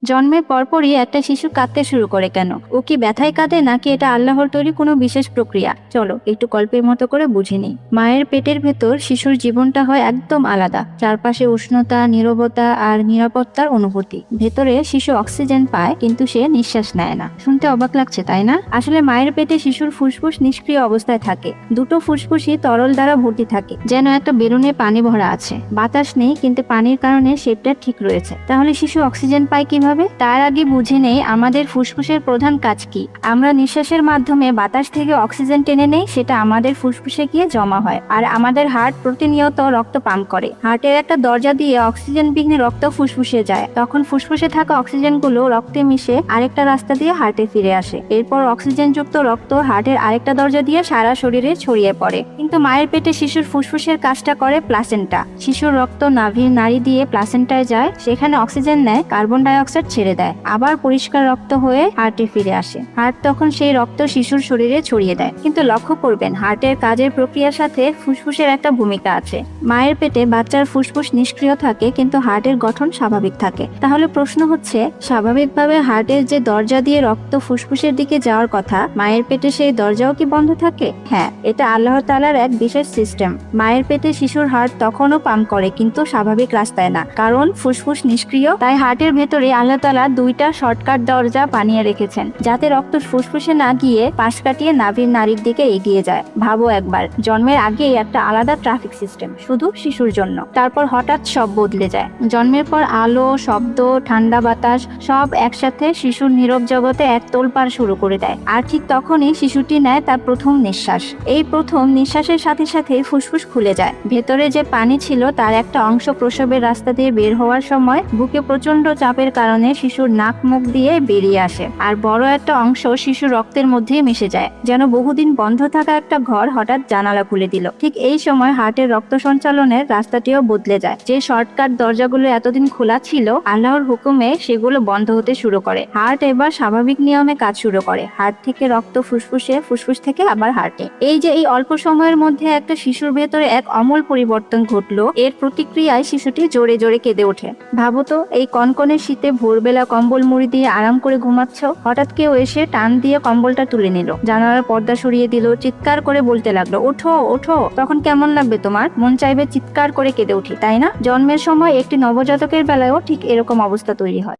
জন্মের পরপরই একটা শিশু কাঁদতে শুরু করে কেন? ও কি ব্যথায় কাঁদে নাকি এটা আল্লাহর তৈরি কোনো বিশেষ প্রক্রিয়া? চলো একটু গল্পের মতো করে বুঝে নিই। মায়ের পেটের ভেতর শিশুর জীবনটা হয় একদম আলাদা। চারপাশে উষ্ণতা, নীরবতা আর নিরাপত্তার অনুভূতি। ভেতরে শিশু অক্সিজেন পায় কিন্তু সে নিঃশ্বাস নেয় না। শুনতে অবাক লাগছে তাই না? আসলে মায়ের পেটে শিশুর ফুসফুস নিষ্ক্রিয় অবস্থায় থাকে। দুটো ফুসফুসই তরল দ্বারা ভর্তি থাকে, যেন একটা বেলুনে পানি ভরা আছে। বাতাস নেই কিন্তু পানির কারণে শেপটা ঠিক রয়েছে। তাহলে শিশু অক্সিজেন পায় কিভাবে? তার আগে বুঝে নেই আমাদের ফুসফুসের প্রধান কাজ কি। আমরা নিঃশ্বাসের মাধ্যমে বাতাস থেকে অক্সিজেন টেনে নেই, সেটা আমাদের ফুসফুসে গিয়ে জমা হয়। আর আমাদের হার্ট প্রতিনিয়ত রক্ত পাম্প করে। হার্টের একটা দরজা দিয়ে অক্সিজেন বিহীন রক্ত ফুসফুসে যায়। তখন ফুসফুসে থাকা অক্সিজেন গুলো রক্তে মিশে আরেকটা রাস্তা দিয়ে হার্টে ফিরে আসে। এরপর অক্সিজেন যুক্ত রক্ত হার্টের আরেকটা দরজা দিয়ে সারা শরীরে ছড়িয়ে পড়ে। কিন্তু মায়ের পেটে শিশুর ফুসফুসের কাজটা করে প্লাসেন্টা। শিশুর রক্ত নাভির নাড়ি দিয়ে প্লাসেন্টায় যায়, সেখানে অক্সিজেন নেয়, কার্বন ডাই অক্সাইড ছেড়ে দেয়, আবার পরিষ্কার রক্ত হয়ে হার্টে ফিরে আসে। হার্ট তখন সেই রক্ত শিশুর শরীরে ছড়িয়ে দেয়। কিন্তু লক্ষ্য করবেন, হার্টের কাজের প্রক্রিয়ার সাথে ফুসফুসের একটা ভূমিকা আছে। মায়ের পেটে বাচ্চার ফুসফুস নিষ্ক্রিয় থাকে কিন্তু হার্টের গঠন স্বাভাবিক থাকে। তাহলে প্রশ্ন হচ্ছে, স্বাভাবিকভাবে হার্টের যে দরজা দিয়ে রক্ত ফুসফুসের দিকে যাওয়ার কথা, মায়ের পেটে সেই দরজাও কি বন্ধ থাকে? হ্যাঁ, এটা আল্লাহ তাআলার এক বিশেষ সিস্টেম। মায়ের পেটে শিশুর হার্ট তখনও পাম্প করে কিন্তু স্বাভাবিক রাস্তায় না, কারণ ফুসফুস নিষ্ক্রিয়। তাই হার্টের ভেতরে আল্লাহ তাআলা দুইটা শর্টকাট দরজা বানিয়ে রেখেছেন, যাতে রক্ত ফুসফুসে না গিয়ে পাশ কাটিয়ে নাভির নাড়ির দিকে এগিয়ে যায়। ভাবো একবার, জন্মের আগেই একটা আলাদা ট্রাফিক সিস্টেম শুধু শিশুর জন্য। তারপর হঠাৎ সব বদলে যায়। জন্মের পর আলো, শব্দ, ঠান্ডা বাতাস সব একসাথে শিশুর নীরব জগতে এক তোলপাড় শুরু করে দেয়। আর ঠিক তখনই শিশুটি নেয় তার প্রথম নিঃশ্বাস। এই প্রথম নিঃশ্বাসের সাথে সাথে ফুসফুস খুলে যায়। ভেতরে যে পানি ছিল তার একটা অংশ প্রসবের রাস্তা দিয়ে বের হওয়ার সময় বুকে প্রচন্ড চাপের কারণে শিশুর নাক মুখ দিয়ে বেরিয়ে আসে। আর বড় একটা অংশ শিশুর রক্তের মধ্যে মিশে যায়, যেন বহুদিন বন্ধ থাকা একটা ঘর হঠাৎ জানালা খুলে দিল। ঠিক এই সময় হার্টের রক্ত সঞ্চালনের রাস্তাটিও বদলে যায়। যে শর্টকাট দরজাগুলো এতদিন খোলা ছিল, আল্লাহর হুকুমে সেগুলো বন্ধ হতে শুরু করে। হার্ট এবার স্বাভাবিক নিয়মে কাজ শুরু করে। হার্ট থেকে রক্ত ফুসফুসে, ফুসফুস থেকে আবার হার্টে। এই অল্প সময়ের মধ্যে একটা শিশুর ভেতরে এক অমূল পরিবর্তন ঘটলো। এর প্রতিক্রিয়ায় শিশুটি জোরে জোরে কেঁদে ওঠে। ভাবো তো, এই কনকনে শীতে ভোরবেলা কম্বল মুড়ি দিয়ে আরাম করে ঘুমাচ্ছ, হঠাৎ কেউ এসে টান দিয়ে কম্বলটা তুলে নিল, জানালার পর্দা সরিয়ে দিল, চিৎকার করে বলতে লাগলো, ওঠো ওঠো। তখন কেমন লাগবে তোমার? মন চাইবে চিৎকার করে কেঁদে উঠি, তাই না? জন্মের সময় একটি নবজাতকের বেলায়ও ঠিক এরকম অবস্থা তৈরি হয়।